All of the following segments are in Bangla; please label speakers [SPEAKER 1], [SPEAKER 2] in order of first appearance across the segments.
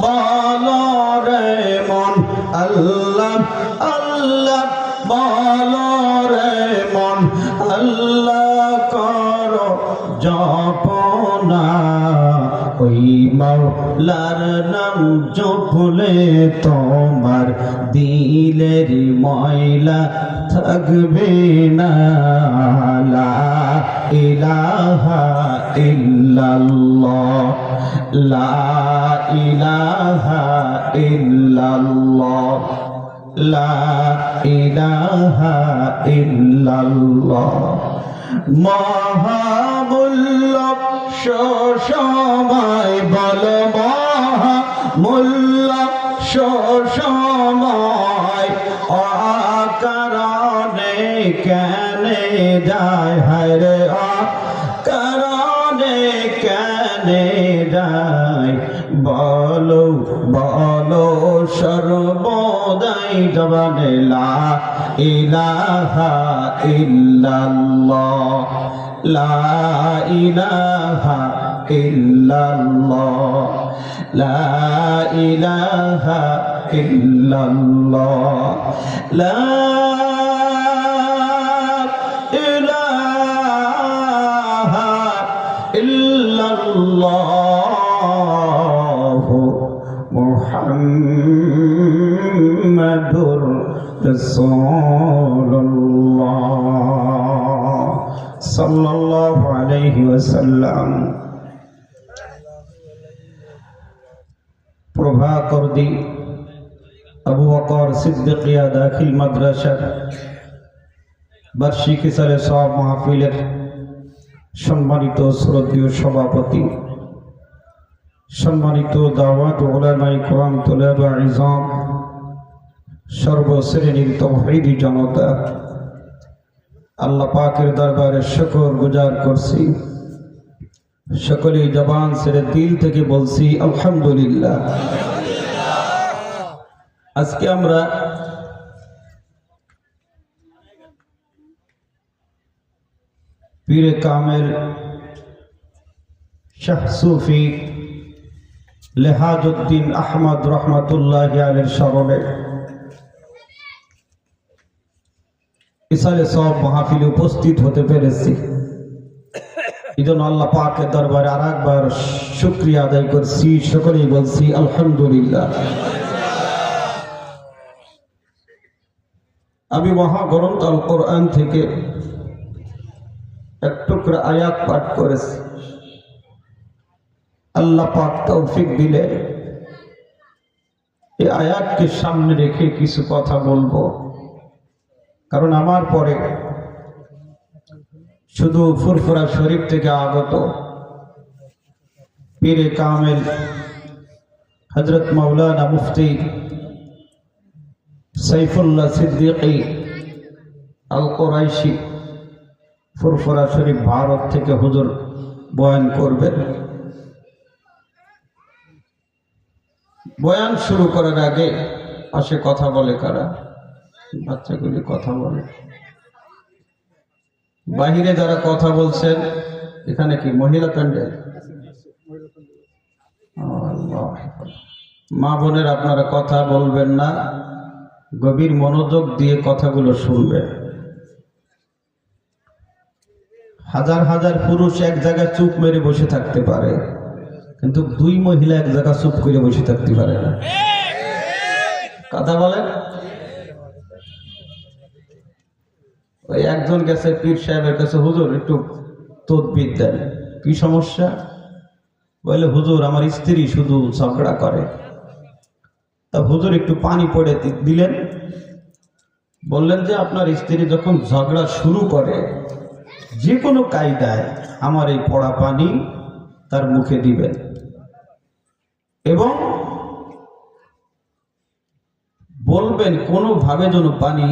[SPEAKER 1] বলো রে মন আল্লাহ আল্লাহ বলো রে মন আল্লাহ করো জপনা ওই মাওলার নাম জপলে তোমার দিলের ময়লা থাকবে না। লা ইলাহা ইল্লাল্লাহ লা ইলাহা ইল্লাল্লাহ লা ইলাহা ইল্লাল্লাহ। মহামূল্য সময় বল মহামূল্য সময় অকারণে কেনে যায় হায়রে অকারণে কেনে যায় বলো বলো সর্বদাই জবানে লা ইলাহা ইল্লাল্লাহ লা ইলাহা ইল্লাল্লাহ লা ইলাহা ইল্লাল্লাহ লা ইলাহা ইল্লাল্লাহ মুহাম্মাদুর রাসূলুল্লাহ সাল্লাল্লাহু আলাইহি ওয়াসাল্লাম। প্রভাকর দি আবু বকর সিদ্দিকিয়া দাখিল মাদ্রাসা বার্ষিকী সালে সব মাহফিলের সম্মানিত শ্রদ্ধেয় সভাপতি, সম্মানিত দাওয়াত উলামায়ে কিরাম তুলাবা ইজাম, সর্বশ্রেণীর তাওহীদি জনতা, আল্লাহ পাকের দরবারে শুকর গুজার করছি। সকলেই জবান ছেড়ে দিল থেকে বলছি আলহামদুলিল্লাহ। আজকে আমরা পীরে কামেল শাহ সুফি লেহাজউদ্দিন আহমদ রহমাতুল্লাহি আলাইহির স্মরণে ইসালে সব মাহফিলে উপস্থিত হতে পেরেছি। এজন্য আল্লাহ পাকের দরবারে আরেকবার শুকরিয়া আদায় করছি। সকলেই বলছি আলহামদুলিল্লাহ। আমি মহাগ্রন্থ আল কোরআন থেকে এক টুকরা আয়াত পাঠ করেছি। আল্লাহ পাক তৌফিক দিলে এই আয়াতকে সামনে রেখে কিছু কথা বলবো, কারণ আমার পরে শুধু ফুরফুরা শরীফ থেকে আগত পীরে কামেল হযরত মাওলানা মুফতি সাইফুল্লাহ সিদ্দিকী আল কুরাইশি ফুরফুরা শরীফ ভারত থেকে হুজুর বয়ান করবেন। বয়ান শুরু করার আগে পাশে কথা বলে কারা? বাচ্চাগুলি কথা বলে। বাহিরে যারা কথা বলছেন, এখানে কি মহিলা প্যান্ডেল? মা বোনের আপনারা কথা বলবেন না, গভীর মনোযোগ দিয়ে কথাগুলো শুনবেন। হাজার হাজার পুরুষ এক জায়গায় চুপ মেরে বসে থাকতে পারে, কিন্তু দুই মহিলা এক জায়গায় চুপ করে বসে থাকতে পারে না। কথা বলেন। ওই একজন গেছে পীর সাহেবের কাছে, হুজুর একটু তদবির দেন। কি সমস্যা? বলে হুজুর আমার স্ত্রী শুধু ঝগড়া করে। তা হুজুর একটু পানি পড়ে দিলেন। বললেন যে আপনার স্ত্রী যখন ঝগড়া শুরু করে যে কোনো কায়দায় আমার এই পড়া পানি তার মুখে দিবেন এবং বলবেন কোনোভাবে যেন পানি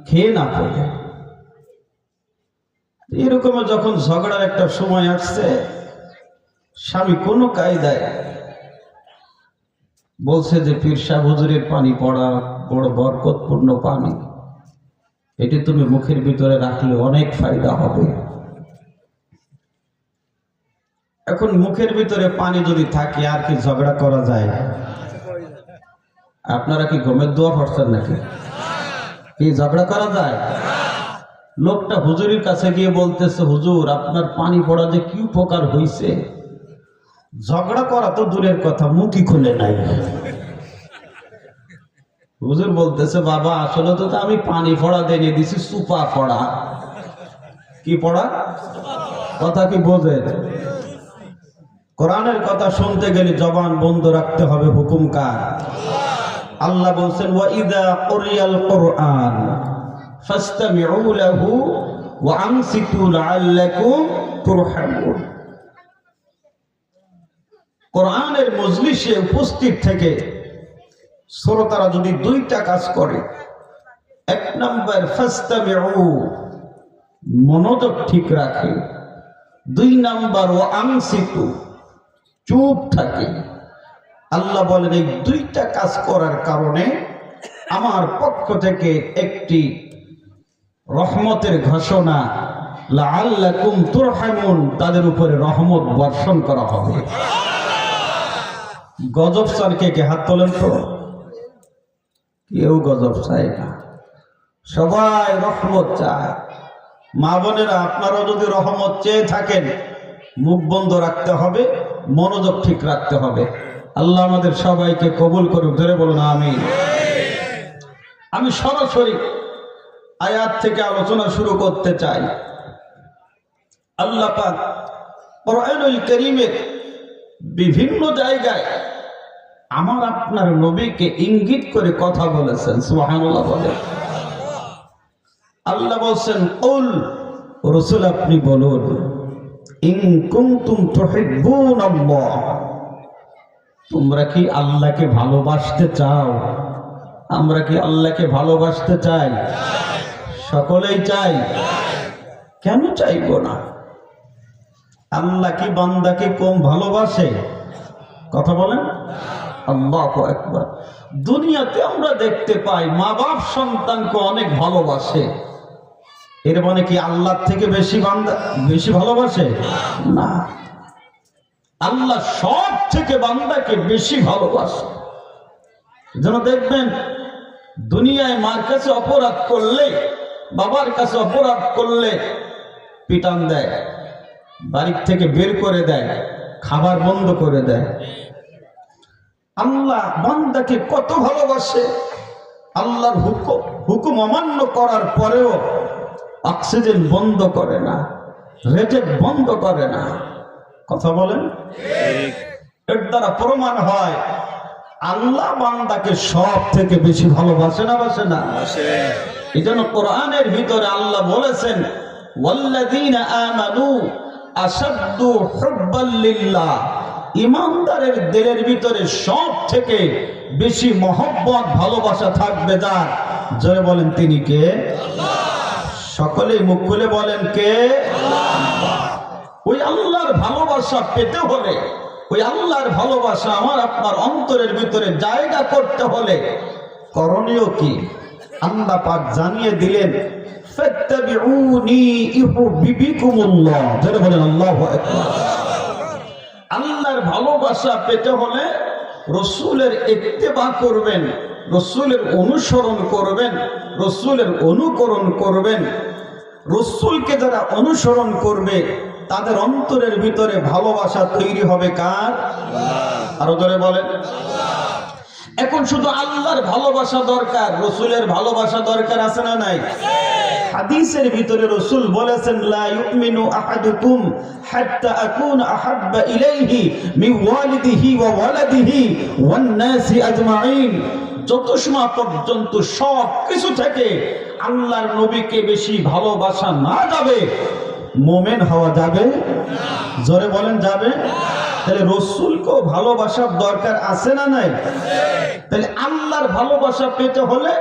[SPEAKER 1] খেয়ে না পড়ে। এরকম যখন ঝগড়ার একটা সময় আসছে, স্বামী কোনো কায়দায় বলছে যে পীর সাহেব হুজুরের পানি পড়া বড় বরকতপূর্ণ পানি, এটি তুমি মুখের ভিতরে রাখলে অনেক ফায়দা হবে। এখন মুখের ভিতরে পানি যদি থাকে আর কি ঝগড়া করা যায়? আপনারা কি গমের দোয়া পড়ছেন নাকি? কি ঝগড়া করা যায়? লোকটা হুজুরের কাছে গিয়ে বলতেছে, হুজুর আপনার পানি পড়া যে কি উপকার হইছে, ঝগড়া করা তো দূরের কথা, মুখই খুলে নাই। হুজুর বলতেছে, বাবা আসলে তো আমি পানি পড়া দিয়ে দিছি সুপা পড়া। কি পড়া? কথা কি বোঝে? কোরআনের কথা শুনতে গেলে জবান বন্ধ রাখতে হবে। হুকুম কার? আল্লাহ বলছেন, ওয়া ইযা কুরিয়াল কুরআন ফাসতামিউ লাহু ওয়া আনসিতু লাআল্লাকুম তুরহামুন। কোরআনের মজলিসে উপস্থিত থেকে শ্রোতারা যদি দুইটা কাজ করে, এক নাম্বার ফাসতামিউ, মনোযোগ ঠিক রাখে, দুই নাম্বার ওয়া আনসিতু, চুপ থাকে। আল্লাহ বলেন এই দুইটা কাজ করার কারণে আমার পক্ষ থেকে একটি রহমতের ঘোষণা, লাআল্লাকুম তুরহামুন, তাদের উপরে রহমত বর্ষণ করা হবে। গজব চান কে? হাত তোলেন তো। কেউ গজব চায় না, সবাই রহমত চায়। মা বোনেরা, আপনারাও যদি রহমত চেয়ে থাকেন, মুখ বন্ধ রাখতে হবে, মনোযোগ ঠিক রাখতে হবে। আল্লাহ আমাদের সবাইকে কবুল করুক। ধরে বলুন আমিন। আমি সরাসরি আয়াত থেকে আলোচনা শুরু করতে চাই। আল্লাহ পাক কোরআনুল কারীমের বিভিন্ন জায়গায় আমার আপনার নবীকে ইঙ্গিত করে কথা বলেছেন। সুবহানাল্লাহ বলেন। আল্লাহ বলছেন, কুল, রাসূল আপনি বলুন, ইন কুনতুম তুহিব্বুনাল্লাহ, তোমরা কি আল্লাহকে ভালোবাসতে চাও? আমরা কি আল্লাহকে ভালোবাসতে চাই? সকলেই চাই। কেন চাইবো না? আল্লাহ কি বান্দাকে কম ভালোবাসে? কথা বলেন। আল্লাহু আকবার। দুনিয়াতে আমরা দেখতে পাই মা বাপ সন্তানকে অনেক ভালোবাসে, এর মানে কি আল্লাহ থেকে বেশি ভালোবাসে? না, আল্লাহ সব থেকে বান্দাকে বেশি ভালোবাসে। যেন দেখবেন দুনিয়ায় মার কাছে অপরাধ করলে, বাবার কাছে অপরাধ করলে পিটান দেয়, বাড়ি থেকে বের করে দেয়, খাবার বন্ধ করে দেয়। আল্লাহ বান্দাকে কত ভালোবাসে। আল্লাহর হুকুম অমান্য করার পরেও অক্সিজেন বন্ধ করে না, রেজেক বন্ধ করে না। কথা বলেন। এর দ্বারা প্রমাণ হয় আল্লাহ বান্দাকে সব থেকে বেশি ভালোবাসে না বাসে না? এই জন্য কোরআনের ভিতরে আল্লাহ বলেছেন, ওয়াল্লাযীনা আমানু আশাদ্দু হুব্বাল লিল্লাহ, ইমানদারের দিলের ভিতরে সব থেকে বেশি মহব্বত ভালোবাসা থাকবে যার, জোরে বলেন তিনি কে? সকলেই মুখ খুলে বলেন কে? ওই আল্লাহর ভালোবাসা পেতে হলে, ওই আল্লাহর ভালোবাসা আমার আপনার অন্তরের ভিতরে জায়গা করতে হলে করণীয় কি? আল্লাহ পাক জানিয়ে দিলেন, ফাত্তাবিউনি ইউহিব্বুকুমুল্লাহ। জোরে বলেন আল্লাহু আকবার। আল্লাহর ভালোবাসা পেতে হলে রাসূলের ইত্তেবা করবেন, রাসূলের অনুসরণ করবেন, রাসূলের অনুকরণ করবেন। রাসূলকে যারা অনুসরণ করবে তাদের অন্তরের ভিতরে ভালোবাসা তৈরি হবে কার? আরো জোরে বলেন। এখন শুধু আল্লাহর ভালোবাসা দরকার, রাসূলের ভালোবাসা দরকার আছে না নাই? হাদিসের ভিতরে রাসূল বলেছেন, লা ইউমিনু আহাদুকুম হাত্তা আকুনা আহাব্বা ইলাইহি মিন ওয়ালিদিহি ওয়া ওয়ালাদিহি ওয়ান নাসি আজমাইন। যত সময় পর্যন্ত সব কিছু থেকে আল্লাহর নবীকে বেশি ভালোবাসা না যাবে, মুমিন হওয়া যাবে না। জোরে বলেন যাবে। তাহলে রাসূলকেও ভালোবাসার দরকার আছে না নাই? তাহলে আল্লাহর ভালোবাসা পেতে হলে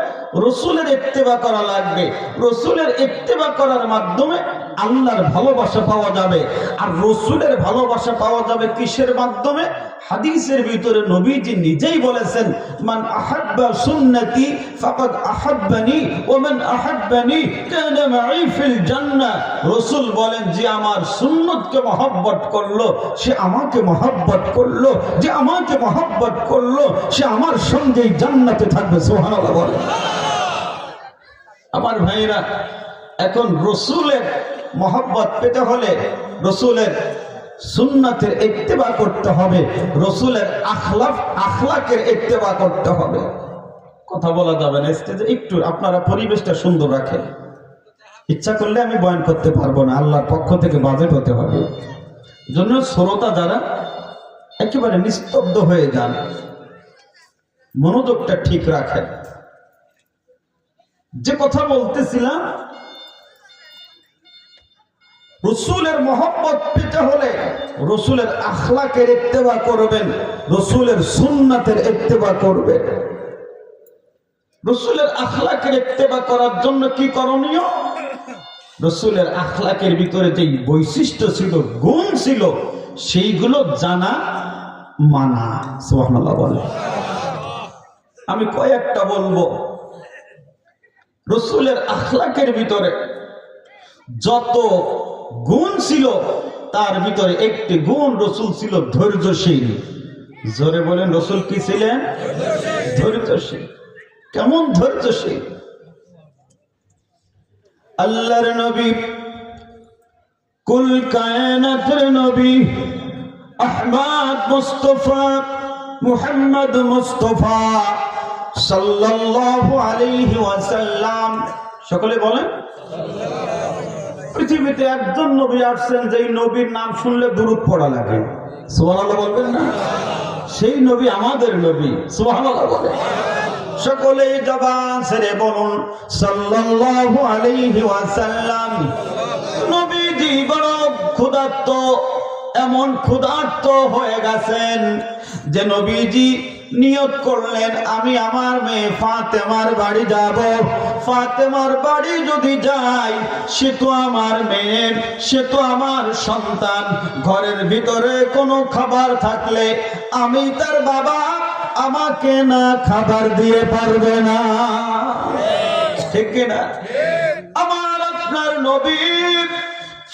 [SPEAKER 1] রাসূলের ইত্তেবা করা লাগবে। রাসূলের ইত্তেবা করার মাধ্যমে আল্লাহর ভালোবাসা পাওয়া যাবে। আর রসুলের ভালোবাসা পাওয়া যাবে কিসের মাধ্যমে? হাদিসের ভিতরে নবীজি নিজেই বলেছেন, মান আহাব্বা সুন্নতি ফাকাদ আহাব্বানি ওয়া মান আহাব্বানি কানা মাই ফিল জান্নাহ। রাসূল বলেন, যে আমার সুন্নতকে মহব্বত করলো সে আমাকে মহব্বত করলো, যে আমাকে মহব্বত করলো সে আমার সঙ্গেই জান্নাতে থাকবে। সুবহানাল্লাহ বলেন। আমার ভাইরা, এখন রসুলের মহব্বত পেতে হলে রসুলের সুন্নাতের ইত্তেবা করতে হবে, রসুলের আখলাকের ইত্তেবা করতে হবে। কথা বলা যাবে না স্টেজে, একটু আপনারা পরিবেশটা সুন্দর রাখেন। ইচ্ছা করলে আমি বয়ান করতে পারবো না, আল্লাহর পক্ষ থেকে বাজেট হতে হবে। জন্য শ্রোতা যারা একেবারে নিস্তব্ধ হয়ে যান, মনোযোগটা ঠিক রাখেন। যে কথা বলতেছিলাম, রসুলের মহব্বত পেতে হলে রসুলের আখলাকের ইত্তেবা করবেন, রসুলের সুন্নাতের ইত্তেবা করবেন। রসুলের আখলাকের ইত্তেবা করার জন্য কি করণীয়? রসুলের আখলাকের ভিতরে যেই বৈশিষ্ট্য ছিল, গুণ ছিল, সেইগুলো জানা, মানা। সুবহানাল্লাহ বলে। আমি কয়েকটা বলবো। রসুলের আখলাকের ভিতরে যত গুণ ছিল তার ভিতরে একটি গুণ রসুল ছিল ধৈর্যশীল। জোরে বলেন, রসুল কি ছিলেন? ধৈর্যশীল। কেমন ধৈর্যশীল? আল্লাহর নবী, কুল কায়নাতের নবী আহমদ মুস্তাফা মুহাম্মদ মুস্তাফা সাল্লাল্লাহু আলাইহি ওয়াসাল্লাম, সকলে বলেন। পৃথিবীতে একজন নবী আসছেন যেই নবীর নাম শুনলে দুরূদ পড়া লাগে। সুবহানাল্লাহ বলবেন না? সেই নবী আমাদের নবী। সুবহানাল্লাহ বলেন। সকলেই জবান ছেড়ে বলুন সাল্লাল্লাহু আলাইহি ওয়াসাল্লাম। নবীজি বড় ক্ষুধার্ত, এমন ক্ষুধার্ত হয়ে গেছেন যে নবীজি নিয়ত করলেন, আমি আমার মেয়ে ফাতেমার বাড়ি যাব। ফাতেমার বাড়ি যদি যাই, সে তো আমার মেয়ে, সে তো আমার সন্তান। ঘরের ভিতরে কোনো খাবার থাকলে আমি তার বাবা, আমাকে না খাবার দিয়ে পারবে না, ঠিক না? আমার আপনার নবী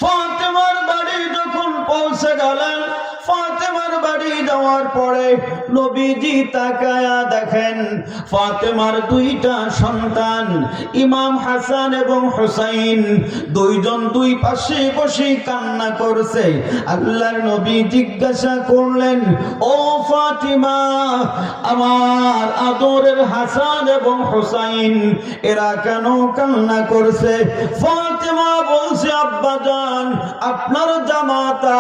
[SPEAKER 1] ফাতেমার বাড়ি যখন পৌঁছে গেলেন, ফাতেমার বাড়ি যাওয়ার পরে নবীজি তাকায়া দেখেন ফাতেমার দুইটা সন্তান ইমাম হাসান এবং হুসাইন দুইজন দুই পাশে বসে কান্না করছে। আল্লাহর নবী জিজ্ঞাসা করলেন, ও ফাতিমা, আমার আদরের হাসান এবং হুসাইন এরা কেন কান্না করছে? ফাতিমা বলছে, আব্বাজান, আপনার জামাতা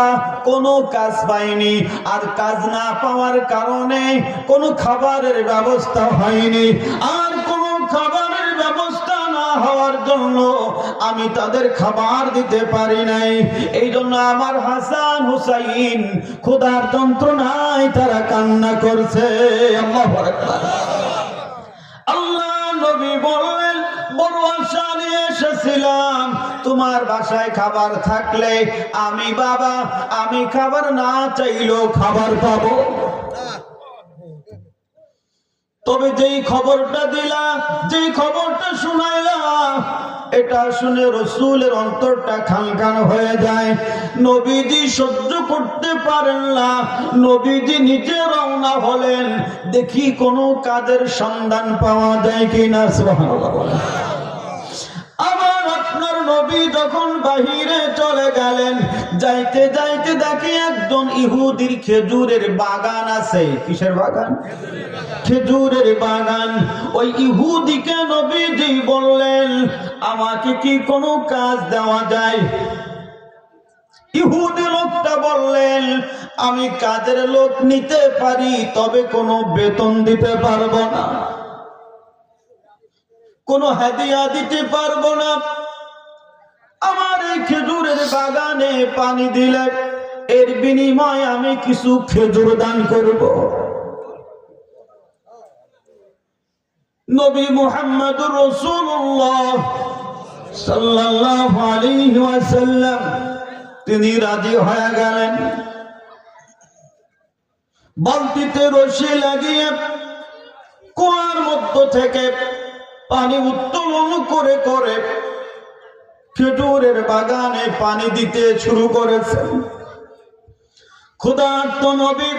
[SPEAKER 1] কোনো কাজ পায়নি, আর কাজ না পাওয়ার কারণে কোনো খাবারের ব্যবস্থা হয়নি, আর কোনো খাবারের ব্যবস্থা না হওয়ার জন্য আমি তাদের খাবার দিতে পারি নাই। এই জন্য আমার হাসান হুসাইন ক্ষুধার যন্ত্রণায় তারা কান্না করছে। আল্লাহু আকবার। আল্লাহ নবী বললেন, বড় আশা নিয়ে এসেছিলাম, তোমার বাসায় খাবার থাকলে আমি বাবা, আমি খাবার না চাইলেও খাবার পাবো। তবে যেই খবরটা দিলা, যেই খবরটা শুনাইলা, এটা শুনে রসুলের অন্তরটা খানখান হয়ে যায়। নবীজি সহ্য করতে পারেন না, নবীজি নিজে রওনা হলেন, দেখি কোনো কাজের সন্ধান পাওয়া যায় কিনা। সুবহানাল্লাহ। আমার আপনার নবী যখন বাহিরে চলে গেলেন, যাইতে যাইতে দেখি একজন ইহুদির খেজুরের বাগান আছে। কিসের বাগান? খেজুরের বাগান। ওই ইহুদিকে নবীজি বললেন, আমাকে কি কোনো কাজ দেওয়া যায়? ইহুদি লোকটা বললেন, আমি কাজের লোক নিতে পারি, তবে কোনো বেতন দিতে পারবো না, কোনো হাদিয়া দিতে পারবো না। আমার এই খেজুরের বাগানে পানি দিলে এর বিনিময়ে আমি কিছু খেজুর দান করব। নবী মুহাম্মদুর রাসূলুল্লাহ সাল্লাল্লাহু আলাইহি ওয়াসাল্লাম তিনি রাজি হয়ে গেলেন। বালতিতে রশি লাগিয়ে কুয়ার মধ্য থেকে পানি উত্তোলন করে করে খেজুরের বাগানে পানি দিতে শুরু করেছেন। ক্ষুধার্ত নবী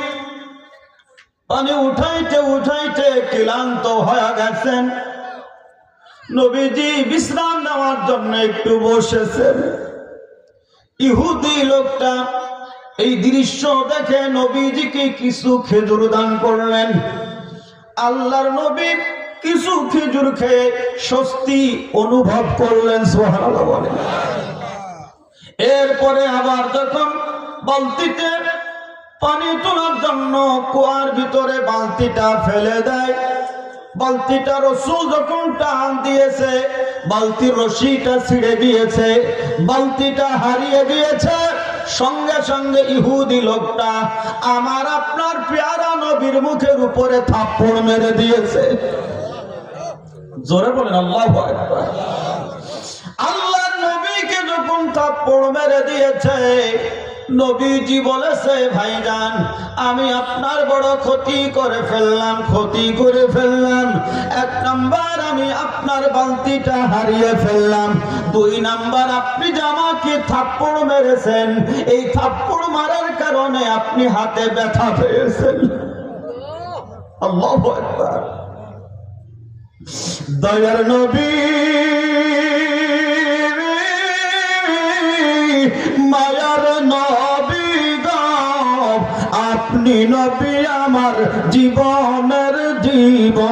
[SPEAKER 1] পানি উঠাইতে উঠাইতে ক্লান্ত হয়ে গেছেন। নবীজি বিশ্রাম নেওয়ার জন্য একটু বসেছেন। ইহুদি লোকটা এই দৃশ্য দেখে নবীজিকে কিছু খেজুর দান করলেন। আল্লাহর নবী কিছু খেজুর খেয়ে স্বস্তি অনুভব করলেন। সুবহানাল্লাহ বলেন। এরপরে আবার যখন বালতিতে পানি তোলার জন্য কুয়ার ভিতরে বালতিটা ফেলে দেয়, বালতিটা রাসূল যখন টান দিয়েছে বালতির রশিটা ছিঁড়ে গিয়েছে, বালতিটা হারিয়ে গিয়েছে। সঙ্গে সঙ্গে ইহুদি লোকটা আমার আপনার পেয়ারা নবীর মুখের উপরে থাপ্পড় মেরে দিয়েছে। জোরে বলেন আল্লাহু আকবার। আল্লাহর নবীকে যখন থাপ্পড় মেরে দিয়েছে, নবীজি বলেছে ভাইজান আমি আপনার বড় ক্ষতি করে ফেললাম। এক নাম্বার আমি আপনার বালতিটা হারিয়ে ফেললাম, দুই নাম্বার আপনি যে আমাকে থাপ্পড় মেরেছেন এই থাপ্পড় মারার কারণে আপনি হাতে ব্যথা পেয়েছেন। আল্লাহু আকবার। দয়ার নবী মায়ার নবী গো আপনি নবী আমার জীবনের জীবন,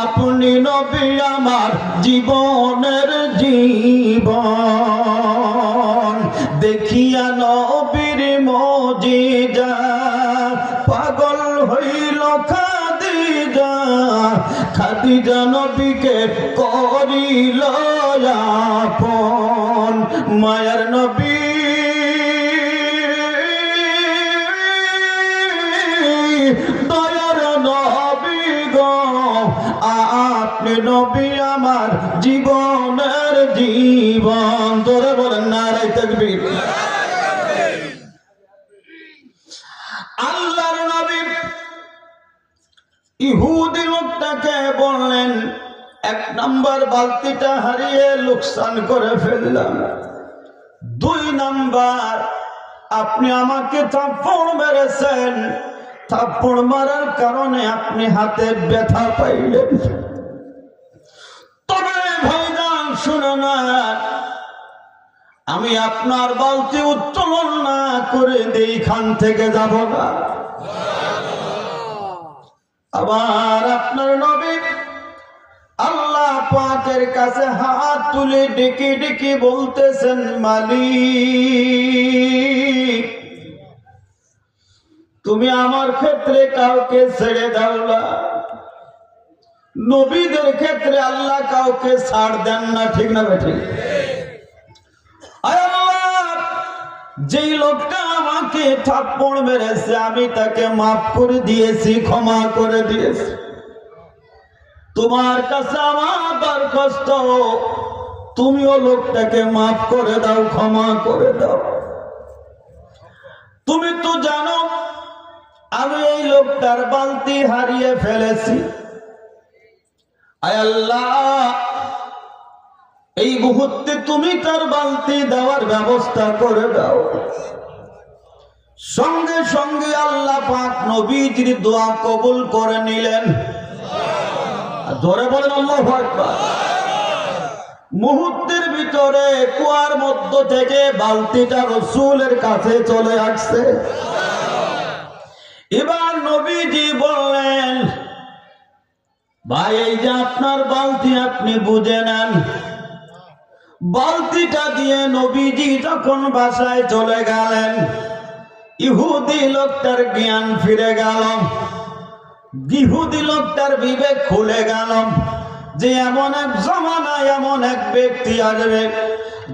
[SPEAKER 1] আপনি নবী আমার জীবনের জীবন। দেখিয়া নবীর মুজিজা পাগল হইল খাদিজা নবীকে করিল আপন। মায়ার নবী দয়ার নবী গো আপনি নবী আমার জীবনের জীবন। তোরা বলেন নারে তাকবীর। আল্লাহর নবী ইহুদি লোকটাকে বললেন এক নাম্বার বালতিটা হারিয়ে লোকসান করে ফেললাম, দুই নাম্বার আপনি আমাকে থাপ্পড় মেরেছেন, থাপ্পড় মারার কারণে আপনি হাতে ব্যথা পাইলেন। তবে ভাইজান শুনে না, আমি আপনার বালতি উত্তোলন না করে এইখান থেকে যাব না। আবার আপনার নবী আল্লাহ পাকের কাছে হাত তুলে ডেকে ডেকে বলতেছেন মালিক তুমি আমার ক্ষেত্রে কাউকে ছেড়ে দাও না। নবীদের ক্ষেত্রে আল্লাহ কাউকে ছাড় দেন না, ঠিক না ঠিক? যেই লোকটা আমাকে থাপ্পড় মেরেছে আমি তাকে মাফ করে দিয়েছি, ক্ষমা করে দিয়েছি। তোমার কাছে আমার দরখাস্ত তুমিও লোকটাকে মাফ করে দাও, ক্ষমা করে দাও। তুমি তো জানো আমি এই লোকটার বালতি হারিয়ে ফেলেছি। আয় আল্লাহ এই মুহূর্তে তুমি তার বালতি দেওয়ার ব্যবস্থা করে দাও। সঙ্গে সঙ্গে আল্লাহ পাক নবীজির দোয়া কবুল করে নিলেন। জোরে বলেন আল্লাহু আকবার। মুহূর্তের ভিতরে কুয়ার মধ্য থেকে বালতিটা রাসূলের কাছে চলে আসছে। এবার নবীজি বললেন ভাই এই যে আপনার বালতি আপনি বুঝে নেন। বালতিটা দিয়ে নবীজি যখন বাসায় চলে গেলেন ইহুদি লোকটার জ্ঞান ফিরে গেল, ইহুদি লোকটার বিবেক খুলে গেল যে এমন এক জামানায় এমন এক ব্যক্তি আসবে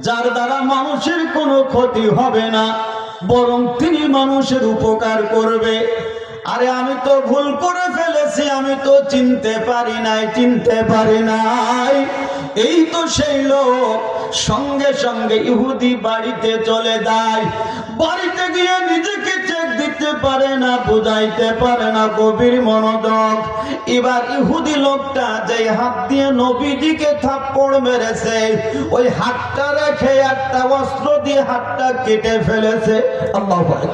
[SPEAKER 1] যার দ্বারা মানুষের কোনো ক্ষতি হবে না, বরং তিনি মানুষের উপকার করবে। আরে আমি তো ভুল করে ফেলেছি, আমি তো চিনতে পারি নাই। এই তো সেই লোক। সঙ্গে সঙ্গে ইহুদি বাড়িতে চলে যায়। বাড়িতে গিয়ে নিজেকে চেক দিতে পারে না, বুঝাইতে পারে না, গভীর মনোযোগ। এবার ইহুদি লোকটা যে হাত দিয়ে নবীজিকে থাপ্পড় মেরেছে, ওই হাতটা রেখে একটা অস্ত্র দিয়ে হাতটা কেটে ফেলেছে। আল্লাহু আকবার।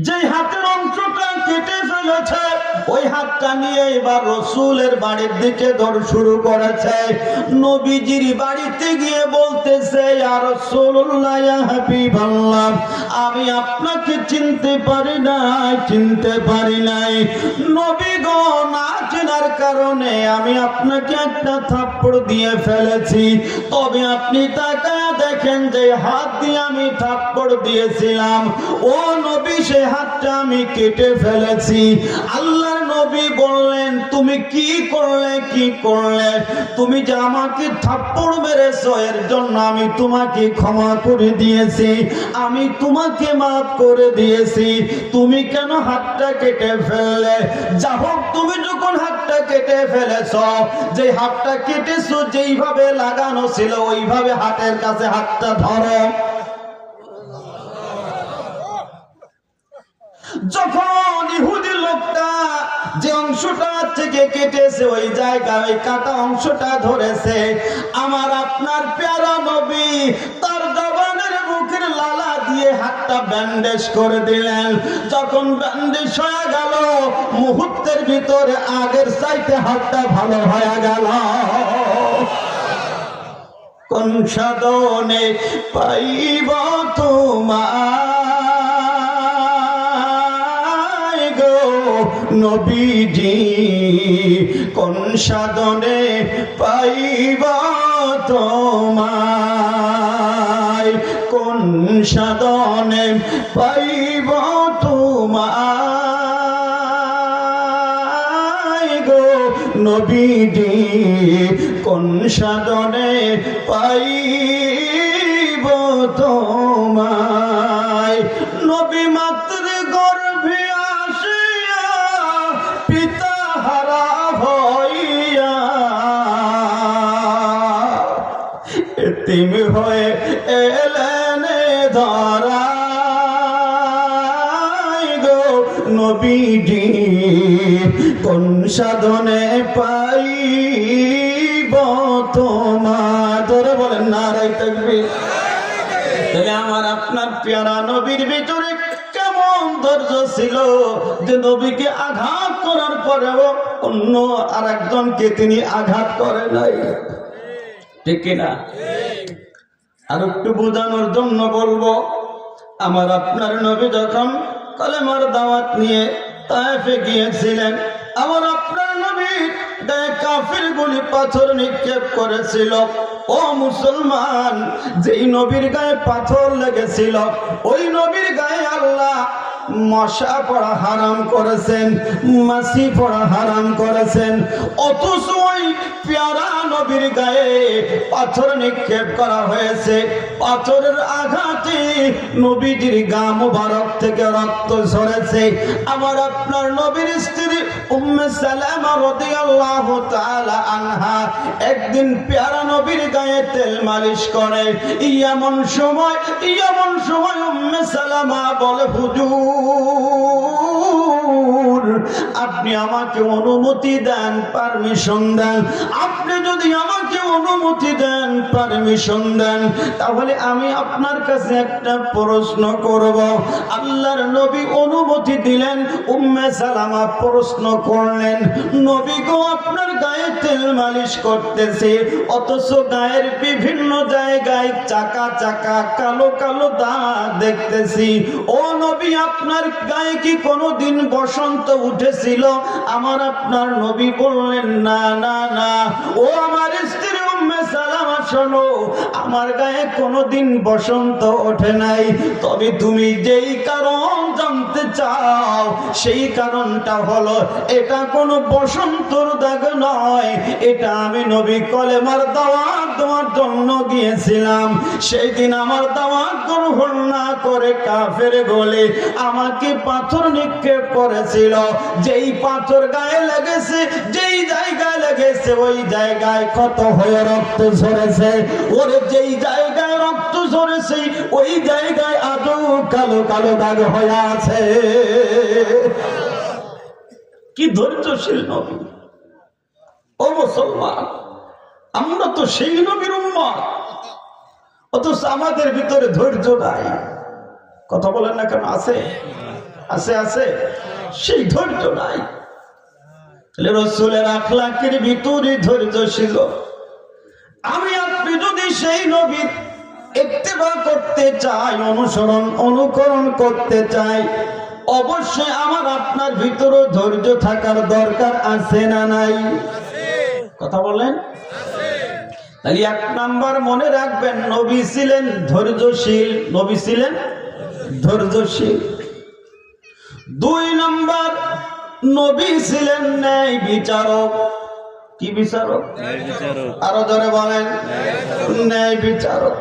[SPEAKER 1] যে হাতের অংশটা কেটে ফেলেছে, ওই হাতটা নিয়ে এবার রসুলের বাড়ির দিকে দৌড় শুরু করেছে। নবীজির বাড়িতে গিয়ে বলতেছে, ইয়া রাসূলুল্লাহ, ইয়া হাবিবাল্লাহ, আমি আপনাকে চিনতে পারি নাই। নবী গো, না চেনার কারণে আমি আপনাকে একটা থাপ্পড় দিয়ে ফেলেছি। তবে আপনি তাকায়া দেখেন যে হাত দিয়ে আমি থাপ্পড় দিয়েছিলাম, ও নবী, সে হাতটা আমি কেটে ফেলেছি। আল্লাহর নবী বললেন, তুমি কি করলে? তুমি যে আমাকে থাপ্পড় মেরেছো, এর জন্য আমি তোমাকে ক্ষমা করে দিয়েছি, আমি তোমাকে মাফ করে দিয়েছি। তুমি কেন হাতটা কেটে ফেললে? যা হোক, তুমি যখন হাতটা কেটে ফেলেছো, যে হাতটা কেটেছো যেইভাবে লাগানো ছিল ওইভাবে হাতের কাছে হাতটা ধরো। যখন ইহুদি লোকটা যে অংশটা থেকে কেটেছে ওই জায়গায় ওই কাটা অংশটা ধরেছে, আমার আপনার প্যারা নবী তার জবানের মুখের লালা দিয়ে হাতটা ব্যান্ডেজ করে দিলেন। যখন ব্যান্ডেজ হয়ে গেল, মুহূর্তের ভিতরে আগের চাইতে হাতটা ভালো হয়ে গেল। কোন সাধনে পাইব তোমায় গো নবীজি, কোন সাধনে পাইব তোমায়, কোন সাধনে পাইব তোমায় গো নবীজি, কোন সাধনে পাইব তোমায়। নবী মাত্র গর্ভে আসিয়া পিতা হারা হইয়া, এতিম হয়ে এলেন ধরায় গো নবীজি, কোন সাধনে পাইব তোমার। ধরে বলেন নারায়ে তাকবীর। তাহলে আমার আপনার প্যারা নবীর ভিতরে কেমন ধৈর্য ছিল যে নবীকে আঘাত করার পরেও অন্য আর একজনকে তিনি আঘাত করে নাই। ঠিক কিনা? আর একটু বোঝানোর জন্য বলবো, আমার আপনার নবী যখন কালেমার দাওয়াত নিয়ে তায়েফে গিয়েছিলেন, আমার আপনার নবী গায়ে কাফির গুলি পাথর নিক্ষেপ করেছিল। ও মুসলমান, যেই নবীর গায়ে পাথর লেগেছিল ওই নবীর গায়ে আল্লাহ মশা পড়া হারাম করেছেন, মাছি পড়া হারাম করেছেন। অথচ ওই প্যারা নবীর গায়ে পাথর নিক্ষেপ করা হয়েছে। পাথরের আঘাতে নবীজির গা মুবারক থেকে রক্ত ঝরেছে। আমার আপনার নবীর স্ত্রী উম্মে সালামা রাদিয়াল্লাহু তাআলা আনহা একদিন প্যারা নবীর গায়ে তেল মালিশ করে। এমন সময় উম্মে সালামা বলে, হুজুর, আপনি আমাকে অনুমতি দেন, পারমিশন দেন। আপনি যদি আমাকে অনুমতি দেন, পারমিশন দেন, তাহলে আমি আপনার কাছে একটা প্রশ্ন করব। আল্লাহর নবী অনুমতি দিলেন। উম্মে সালামা প্রশ্ন করলেন, নবী গো, আপনার গায়ে তেল মালিশ করতেছে, অথচ গায়ের বিভিন্ন জায়গায় চাকা চাকা কালো কালো দাগ দেখতেছি। ও নবী, আপনার গায়ে কি কোনোদিন বসন্ত উঠেছিল? আমার আপনার নবী বললেন, না না না। ও আমার স্ত্রী উম্মে সালামা, শোনো, আমার গায়ে কোনোদিন বসন্ত ওঠে নাই। তবে তুমি যেই কারণ জানতে চাও, সেই কারণটা হলো এটা কোনো বসন্তর দাগ নয়, এটা আমি নবী কলেমার দাওয়াত দেওয়ার জন্য গিয়েছিলাম। সেই দিন আমার দাওয়াত গ্রহণ না করে কাফের গলে আমাকে পাথর নিক্ষেপ করেছিল। যেই পাথর গায়ে লেগেছে, যেই জায়গায় লেগেছে, ওই জায়গায় ক্ষত হয়ে রক্ত ঝরেছে। ওরে যেই জায়গায় রক্ত ঝরেছে ওই জায়গায় আজও কালো কালো দাগ হয়ে আছে। কি ধৈর্যশীল নবী! ও মুসলমান, আমরা তো সেই নবীর উম্মত, অথচ আমাদের ভিতরে ধৈর্য নাই। কথা বলেন না কেন? আছে আছে আছে, সেই ধৈর্য নাই। রাসূলের আখলাকের ভিতরে ধৈর্য ছিল। আমি আপনি যদি সেই নবীর ইত্তেবা করতে চাই, অনুকরণ করতে চাই, অবশ্যই আমার আপনার ভিতরে ধৈর্য থাকার দরকার আছে না নাই? কথা বলেন। তাহলে এক নাম্বার মনে রাখবেন, নবী ছিলেন ধৈর্যশীল। নবী ছিলেন ধৈর্যশীল। দুই নাম্বার, নবী ছিলেন ন্যায় বিচারক। কি বিচারক? আরো ধরে বলেন, ন্যায় বিচারক।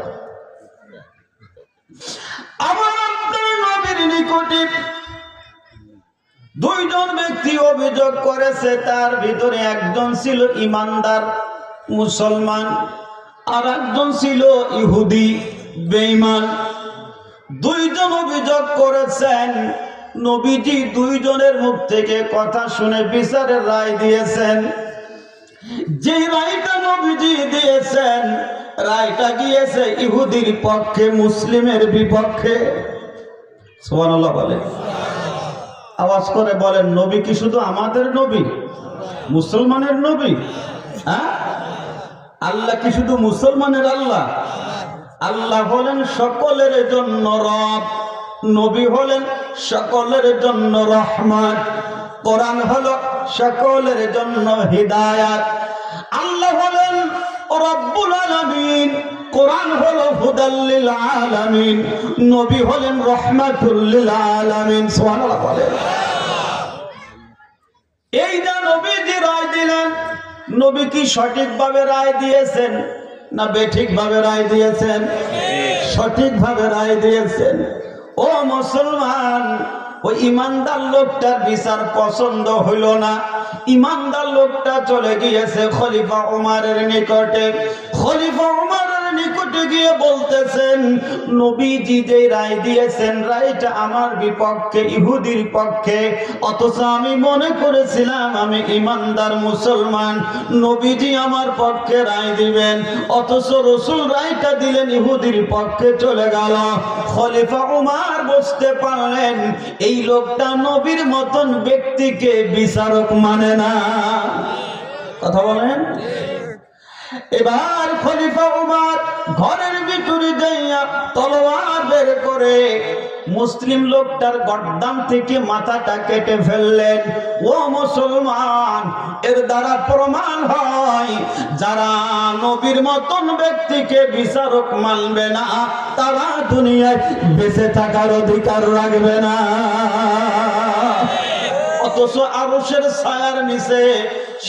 [SPEAKER 1] আমার আপনার নবীর নিকটে দুইজন ব্যক্তি অভিযোগ করেছে, তার ভিতরে একজন ছিল ইমানদার মুসলমান, আর একজন ছিল ইহুদি বেঈমান। দুইজন অভিযোগ করেছেন। নবীজি দুইজনের মুখ থেকে কথা শুনে বিচারের রায় দিয়েছেন। যে রায়টা নবীজি দিয়েছেন, রায়টা গিয়েছে ইহুদির পক্ষে, মুসলিমের বিপক্ষে। সুবহানাল্লাহ বলেন। আওয়াজ করে বলেন, নবী কি শুধু আমাদের নবী, মুসলমানের নবী? হ্যাঁ, আল্লাহ কি শুধু মুসলমানের আল্লাহ? আল্লাহ হলেন সকলের জন্য রব, নবী হলেন সকলের জন্য রহমত, কোরআন হলো সকলের জন্য হিদায়াত। আল্লাহ হলেন রব্বুল আলামিন, কোরআন হলো হুদাল লিল আলামিন, নবী হলেন রাহমাতুল লিল আলামিন। সুবহানাল্লাহ বলেন। এই যে নবীজি রায় দিলেন, নবী কি সঠিকভাবে রায় দিয়েছেন না বেঠিকভাবে রায় দিয়েছেন? সঠিকভাবে রায় দিয়েছেন। ও মুসলমান, ওই ইমানদার লোকটার বিচার পছন্দ হইল না। ইমানদার লোকটা চলে গিয়েছে খলিফা উমারের নিকটে। খলিফা উমারের নিকটে গিয়ে বলতেছেন, নবীজি যে রায় দিয়েছেন, রায়টা আমার বিপক্ষে, ইহুদির পক্ষে। অথচ আমি মনে করেছিলাম আমি ইমানদার মুসলমান, নবীজি আমার পক্ষে রায় দিবেন, অথচ রাসূল রায়টা দিলেন ইহুদির পক্ষে চলে গেল। খলিফা উমার বুঝতে পারলেন এই লোকটা নবীর মতন ব্যক্তিকে বিচারক মানে না। কথা বলেন। এবার খলিফা উমার ঘরের ভিতরে যাইয়া তলোয়ার বের করে মুসলিম লোকটার গর্দান থেকে মাথাটা কেটে ফেললেন। ও মুসলমান, এর দ্বারা প্রমাণ হয় যারা নবীর মতন ব্যক্তিকে বিচারক মানবে না, তারা দুনিয়ায় বেঁচে থাকার অধিকার রাখবে না। অথচ আরশের ছায়ার নিচে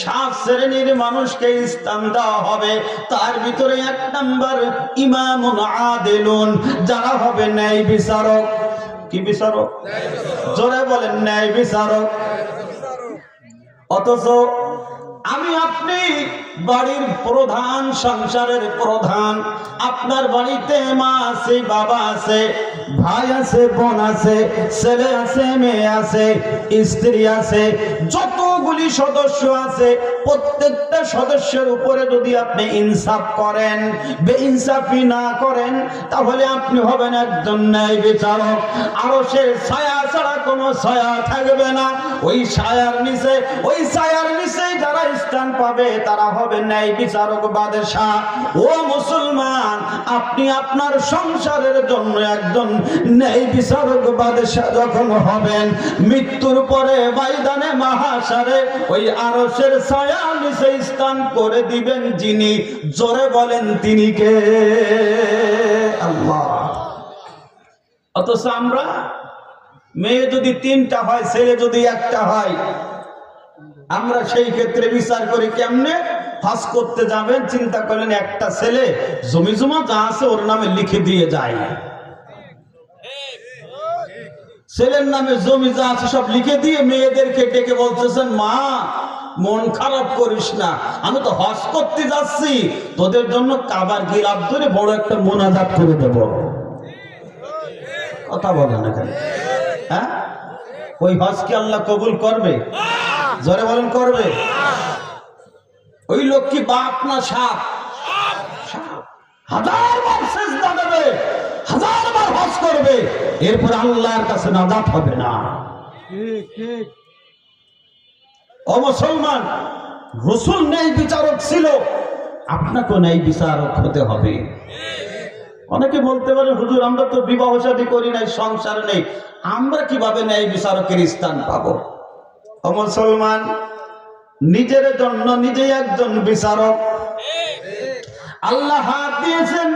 [SPEAKER 1] 7 শ্রেণীর মানুষকে স্থান দেওয়া হবে। তার ভিতরে 1 নাম্বার ইমামুন আদিলুন, যারা হবে ন্যায় বিচারক। কি বিচারক? জোরে বলেন, ন্যায় বিচারক। অথচ আমি আপনি বাড়ির প্রধান, সংসারের প্রধান, আপনার বাড়িতে মা আছে, বাবা আছে, ভাই আছে, বোন আছে, ছেলে আছে, মেয়ে আছে, স্ত্রী আছে, যতগুলি সদস্য আছে, প্রত্যেকটা সদস্যের উপরে যদি আপনি ইনসাফ করেন, বেইনসাফি না করেন, তাহলে আপনি হবেন একজন ন্যায় বিচারক। আরশের ছায়া ছাড়া কোনো ছায়া থাকবে না। ওই ছায়ার নিচে, ওই ছায়ার নিচে যারা স্থান পাবে তারা হবে ন্যায় বিচারক, বাদশা। ও মুসলমান, আপনি আপনার সংসারের জন্য একজন ন্যায় বিচারক, বাদশা যখন হবেন, মৃত্যুর পরে ময়দানে মাহশারে ওই আরশের ছায়া নিচে স্থান করে দিবেন যিনি, জোরে বলেন তিনি কে? আল্লাহ। অথচ আমরা মেয়ে যদি 3টা হয়, ছেলে যদি 1টা হয়, আমরা সেই ক্ষেত্রে বিচার করি কেমনে? হজ করতে যাবেন, চিন্তা করলেন একটা ছেলে জমি জমা যা আছে ওর নামে লিখে দিয়ে যায়, ছেলের নামে জমি যা আছে সব লিখে দিয়ে মেয়েদেরকে ডেকে বলতেছেন, মা মন খারাপ করিস না, আমি তো হজ করতে যাচ্ছি, তোদের জন্য কাবার গিলাফ ধরে বড় একটা মোনাজাত করে দেব। কথা বলে না কেন? হ্যাঁ, ওই হজ কি আল্লাহ কবুল করবে? জোরে বলেন করবে? ওই লোক কি বাপ না সাপ? 1000বার সিজদা দেবে, 1000বার হজ করবে, এরপর আল্লাহর কাছে নাজাত হবে না। ও মুসলমান, রাসূল ন্যায় বিচারক ছিল, আপনাকে ন্যায় বিচারক হতে হবে। অনেকে বলতে পারে, হুজুর আমরা তো বিবাহ শাদী করি নাই, সংসার নেই, আমরা কিভাবে ন্যায় বিচারকের স্থান পাবো? ও মুসলমান, নিজের জন্য নিজেই একজন বিচারক। আল্লাহ হাত দিয়েছেন,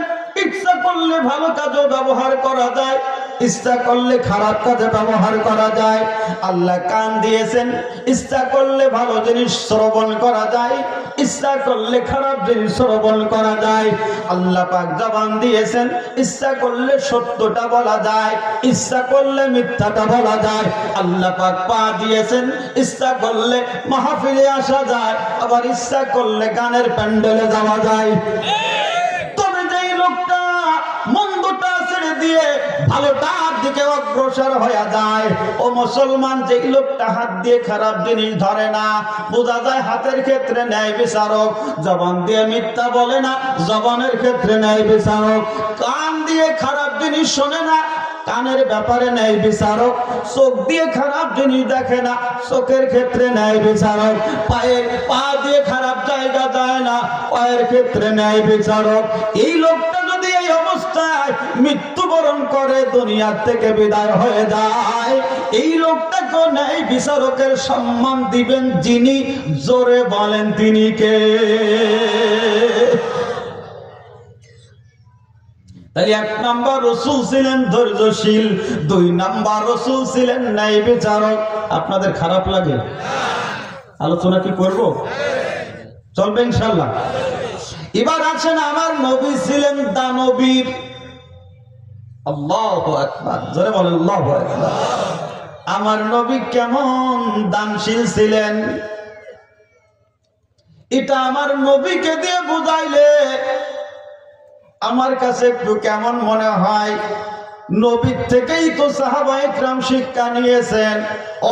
[SPEAKER 1] ইচ্ছা করলে ভালো কাজে ব্যবহার করা যায়, ইচ্ছা করলে খারাপ কাজে ব্যবহার করা যায়। আল্লাহ কান দিয়েছেন, ইচ্ছা করলে ভালো জিনিস শ্রবণ করা যায়, ইচ্ছা করলে খারাপ জিনিস শ্রবণ করা যায়। আল্লাহ পাক জবান দিয়েছেন, ইচ্ছা করলে সত্যটা বলা যায়, ইচ্ছা করলে মিথ্যাটা বলা যায়। আল্লাহ পাক পা দিয়েছেন, ইচ্ছা করলে মাহফিলে আসা যায়, আবার ইচ্ছা করলে গানের প্যান্ডেলে যাওয়া যায়। তবে যেই লোকটা মন্দটা ছেড়ে দিয়ে ভালোটার দিকে অগ্রসর হয়ে যায়, ও মুসলমান, যেই লোকটা হাত দিয়ে খারাপ জিনিস ধরে না, বোঝা যায় হাতের ক্ষেত্রে ন্যায় বিচারক। জবান দিয়ে মিথ্যা বলে না, জবানের ক্ষেত্রে ন্যায় বিচারক। কান দিয়ে খারাপ জিনিস শোনে না, কানের ব্যাপারে ন্যায় বিচারক। চোখ দিয়ে খারাপ জিনিস দেখে না, চোখের ক্ষেত্রে ন্যায় বিচারক। পা দিয়ে খারাপ জায়গা যায় না, পায়ের ক্ষেত্রে ন্যায় বিচারক। এই লোকটা যদি এই অবস্থায় মৃত্যুবরণ করে, দুনিয়ার থেকে বিদায় হয়ে যায়, এই লোকটাকে ন্যায় বিচারকের সম্মান দিবেন যিনি, জোরে বলেন তিনি কে? তাই 1 নাম্বার রাসূল ছিলেন ধৈর্যশীল, 2 নাম্বার রাসূল ছিলেন ন্যায় বিচারক। আপনাদের খারাপ লাগে? আলোচনা কি করব? চলবে ইনশাআল্লাহ। এবার আছেন, আমার নবী ছিলেন দানবীর। আল্লাহু আকবার, জোরে বলেন আল্লাহু আকবার। আমার নবী কেমন দানশীল ছিলেন, এটা আমার নবীকে দিয়ে বুঝাইলে আমার কাছে একটু কেমন মনে হয়। নবীর থেকেই তো সাহাবায়ে কেরাম শিক্ষা নিয়েছেন,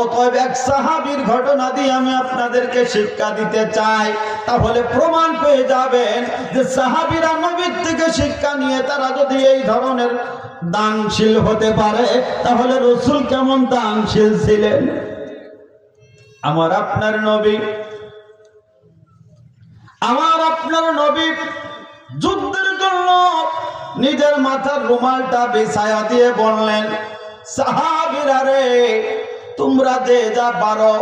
[SPEAKER 1] অতএব এক সাহাবীর ঘটনা দিয়ে আমি আপনাদেরকে শিক্ষা দিতে চাই, তাহলে প্রমাণ পেয়ে যাবেন যে সাহাবীরা নবীর থেকে শিক্ষা নিয়ে তারা যদি এই ধরনের দানশীল হতে পারে, তাহলে রাসূল কেমন দানশীল ছিলেন। আমার আপনার নবী যুদ্ধের জন্য নিজের মাথার রুমালটা বিছায়া দিয়ে বললেন, সাহাবীরা রে, তোমরা যে যা পারো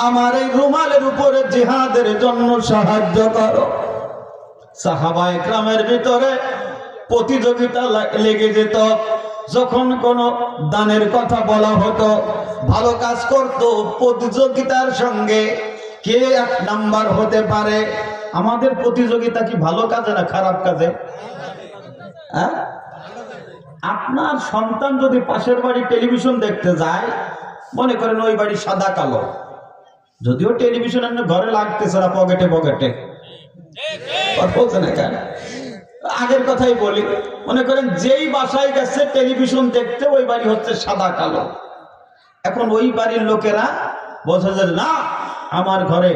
[SPEAKER 1] আমার এই রুমালের উপরে জিহাদের জন্য সাহায্য করো। সাহাবায়ে কেরামের ভিতরে প্রতিযোগিতা লেগে যেত। যখন কোনো দানের কথা বলা হতো, ভালো কাজ করত, প্রতিযোগিতার সঙ্গে কে 1 নাম্বার হতে পারে। আমাদের প্রতিযোগিতা কি ভালো কাজে না খারাপ কাজে? হ্যাঁ, আপনার সন্তান যদি পাশের বাড়ি টেলিভিশন দেখতে যায়, মনে করেন ওই বাড়ি সাদা কালো, যদিও টেলিভিশন আপনার ঘরে লাগতেছে না, পকেটে পকেটে, বলছে না কেন? আগের কথাই বলি, মনে করেন যেই বাসায় গেছে টেলিভিশন দেখতে, ওই বাড়ি হচ্ছে সাদা কালো। এখন ওই বাড়ির লোকেরা বলছে যে না, আমার ঘরে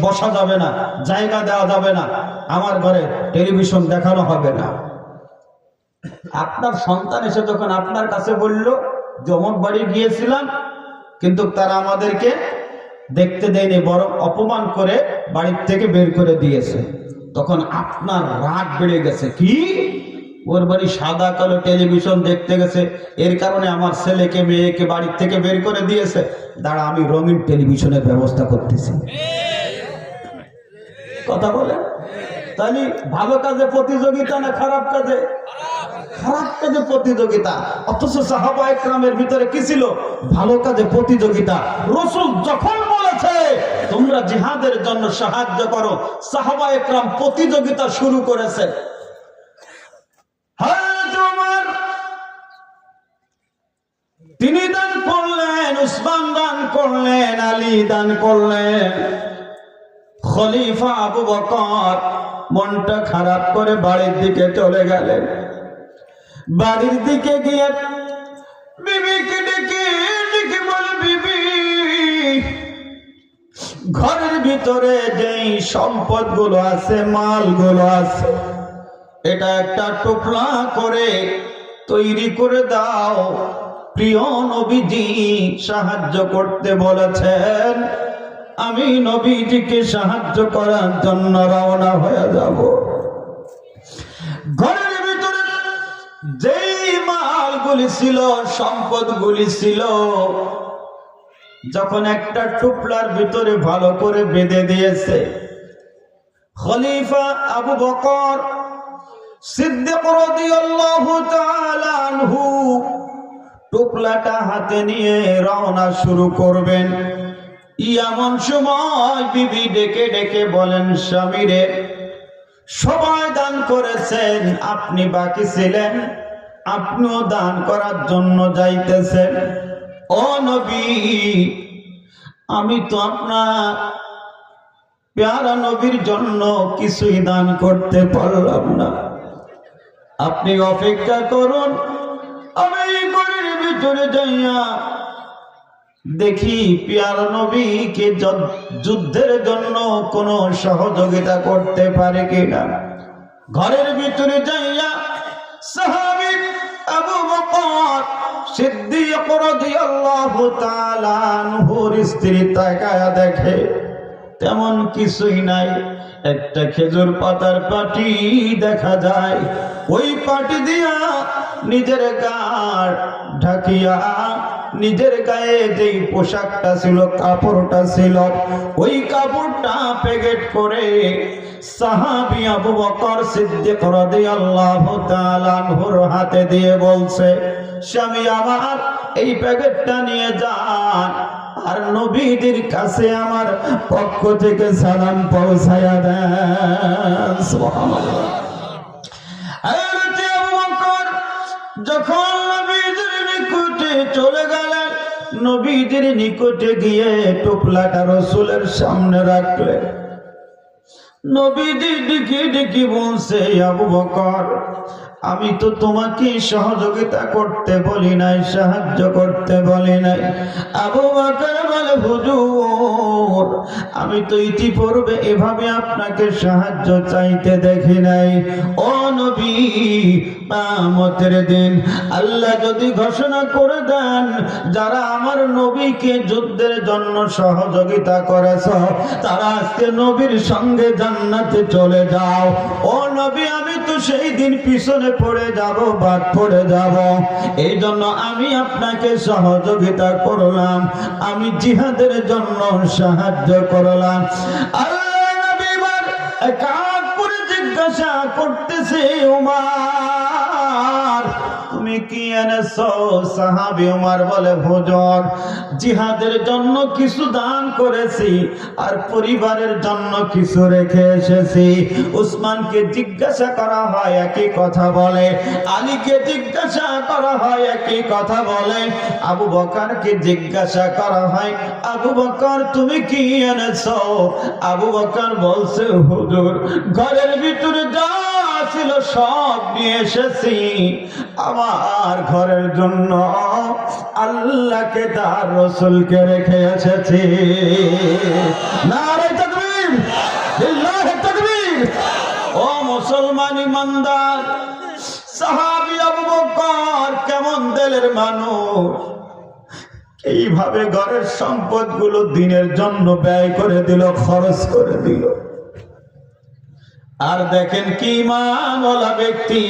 [SPEAKER 1] বসা যাবে না, জায়গা দেওয়া যাবে না, আমার ঘরে টেলিভিশন দেখানো হবে না। আপনার সন্তান এসে যখন আপনার কাছে বলল যে অমুক বাড়ি গিয়েছিলাম, কিন্তু তারা আমাদেরকে দেখতে দেয়নি, বরং অপমান করে বাড়ির থেকে বের করে দিয়েছে, তখন আপনার রাগ বেড়ে গেছে। কি, ওর বাড়ি সাদা কালো টেলিভিশন দেখতে গেছে, এর কারণে আমার ছেলেকে মেয়েকে বাড়ির থেকে বের করে দিয়েছে, দাঁড়া আমি রঙিন টেলিভিশনের ব্যবস্থা করতেছি। কথা বলে, তাহলে ভালো কাজে প্রতিযোগিতা না খারাপ কাজে? খারাপ কাজে প্রতিযোগিতা, অথচ সাহাবা একরামের ভিতরে কি ছিল? ভালো কাজে প্রতিযোগিতা। রাসূল যখন বলেছে তোমরা জিহাদের জন্য সাহায্য করো, সাহাবা একরাম প্রতিযোগিতা শুরু করেছে। হযরত ওমর তিনি দান করলেন, উসমান দান করলেন, আলী দান করলেন। খলিফা আবু বকর মনটা খারাপ করে বাড়ির দিকে চলে গেলেন। বাড়ির দিকে গিয়ে বিবিকে ডেকে ডেকে বলে, বিবি, ঘরের ভিতরে যেই সম্পদগুলো আছে, মালগুলো আছে, এটা একটা টুকরা করে তৈরি করে দাও। প্রিয় নবীজি সাহায্য করতে বলেছেন, আমি নবীজিকে সাহায্য করার জন্য রওনা হয়ে যাব। ঘরের ভিতরে যেই মালগুলি ছিল, সম্পদগুলি ছিল, যখন একটা টুকরার ভিতরে ভালো করে বেঁধে দিয়েছে, খলিফা আবু বকর সিদ্দিক রাদিয়াল্লাহু তাআলা আনহু টুকরাটা হাতে নিয়ে রওনা শুরু করবেন। এমন সময় বিবি ডেকে ডেকে বলেন, স্বামীরে, সবাই দান করেছেন, আপনি বাকি ছিলেন, আপনিও দান করার জন্য যাইতেছেন। ও নবী, আমি তো আপনার প্যারা নবীর জন্য কিছুই দান করতে পারলাম না, আপনি অপেক্ষা করুন, আমি ঘরের ভিতরে যাইয়া দেখি প্যারা নবীকে যুদ্ধের জন্য কোনো সহযোগিতা করতে পারে কিনা। ঘরের ভিতরে যাইয়া সাহাবী আবু বকর সিদ্দিক রাদিয়াল্লাহু তাআলা আনহুর স্ত্রী তাকায়া দেখে তেমন কিছুই নাই, একটা খেজুর পাতার পাটি দেখা যায়। ওই পাটি দিয়া নিজের গাড় ঢাকিয়া, নিজের গায়ে যেই পোশাকটা ছিল, কাপড়টা ছিল, ওই কাপড়টা প্যাকেট করে সাহাবী আবু বকর সিদ্দিক রাদিয়াল্লাহু তাআলা আনহুর হাতে দিয়ে বলছে, স্বামী আমার, এই প্যাকেটটা নিয়ে যান, আর নবীদের কাছে আমার পক্ষ থেকে সালাম পৌঁছায়া দেন। সুবহানাল্লাহ। যখন নবীদের নিকটে চলে গেলেন, নবীদের নিকটে গিয়ে টুকলাটা রাসূলের সামনে রাখলেন। নবীজি ডেকে ডেকে বলছে, আবু বকর, আমি তো তোমাকে সহযোগিতা করতে বলি নাই, সাহায্য করতে বলি নাই। আবু বকর বলে, হুজুর, আমি তো ইতিপূর্বে এভাবে আপনাকে সাহায্য চাইতে দেখি নাই। ও নবী, কিয়ামতের দিন আল্লাহ যদি ঘোষণা করে দেন, যারা আমার নবীকে যুদ্ধের জন্য সহযোগিতা করেছ, তারা আজকে নবীর সঙ্গে জান্নাতে চলে যাও। ও নবী, আমি তো সেই দিন পিছনে পড়ে যাব, বাদ পড়ে যাব। এই জন্য আমি আপনাকে সহযোগিতা করলাম, আমি জিহাদের জন্য সাহায্য করলাম। আল্লাহ নবী কাজ করে জিজ্ঞাসা করতেছে, উমর, তুমি কি এনেছো? সাহাবী উমর বলে, হুজুর, জিহাদের জন্য কিছু দান করেছি, আর পরিবারের জন্য কিছু রেখে এসেছি। উসমানকে জিজ্ঞাসা করা হয়, একই কথা বলে। আলীকে জিজ্ঞাসা করা হয়, একই কথা বলে। আবু বকরকে জিজ্ঞাসা করা হয়, আবু বকর, তুমি কি এনেছো? আবু বকর বলছে, হুজুর, ঘরের ভিতরে যা ছিল সব নিয়ে এসেছি, আমার ঘরের জন্য আল্লাহকে তার রাসূলকে রেখে এসেছি। নারে তাকবীর, লিল্লাহি তাকবীর। ও মুসলমান ইমানদার, সাহাবী আবু বকর কেমন দিলের মানুষ, এইভাবে ঘরের সম্পদগুলো দিনের জন্য ব্যয় করে দিল, খরচ করে দিল। আর দেখেন কি ইমানওয়ালা ব্যক্তি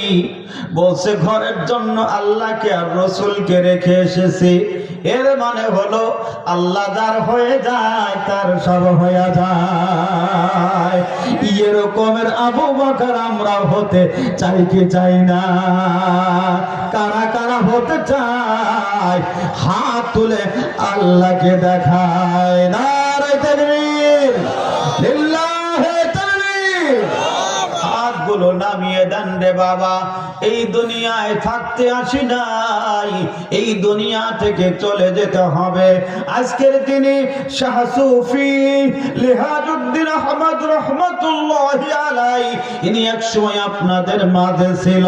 [SPEAKER 1] বলছে ঘরের জন্য আল্লাহকে আর রসুলকে রেখে এসেছি। এর মানে হলো আল্লাহ যার হয়ে যায় তার সব হয়ে যায়। এরকমের আবু বকর আমরা হতে চাই কি চাই না? কারা কারা হতে চায় হাত তুলে আল্লাহকে দেখায়। নারে তাকবীর, লিল্লাহে তাকবীর। হাতগুলো নামিয়ে দেন রে বাবা। এই দুনিয়ায় থাকতে আসি নাই, এই দুনিয়া থেকে চলে যেতে হবে। আজকের দিনে শাহ সুফি লিহাজউদ্দিন আহমদ রহমাতুল্লাহি আলাইহি ইনি এক সময় আপনাদের মাঝে ছিল,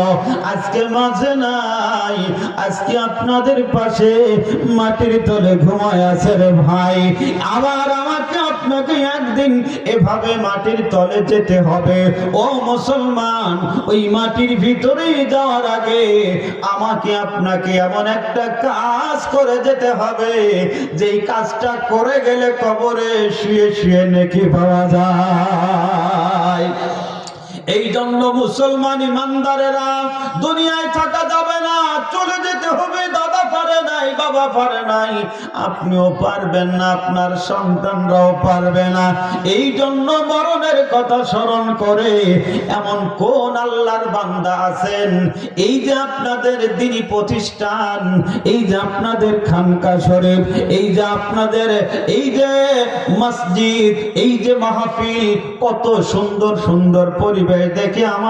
[SPEAKER 1] আজকে মাঝে নাই। আজকে আপনাদের পাশে মাটির তলে ঘুমায় আছে রে ভাই। আবার আমাকে আপনাকে একদিন এভাবে মাটির তলে যেতে হবে। ও মুসলমান, ওই মাটির ভিতরে যাওয়ার আগে আমাকে আপনাকে এমন একটা কাজ করে যেতে হবে, যেই কাজটা করে গেলে কবরে শুয়ে শুয়ে নেকি পাওয়া যায়। এই জন্য মুসলমান ইমানদারেরা, দুনিয়ায় থাকা যাবে না, চলে যেতে হবে। দাদা পারে নাই, বাবা পারে নাই, আপনিও পারবেন না, আপনার সন্তানরাও পারবে না। এই জন্য মরণের কথা স্মরণ করে এমন কোন আল্লাহর বান্দা আছেন, এই যে আপনাদের দ্বীনি প্রতিষ্ঠান, এই যে আপনাদের খানকা শরীফ, এই যে আপনাদের এই যে মসজিদ, এই যে মাহফিল, কত সুন্দর সুন্দর পরিবেশ দেখে আমার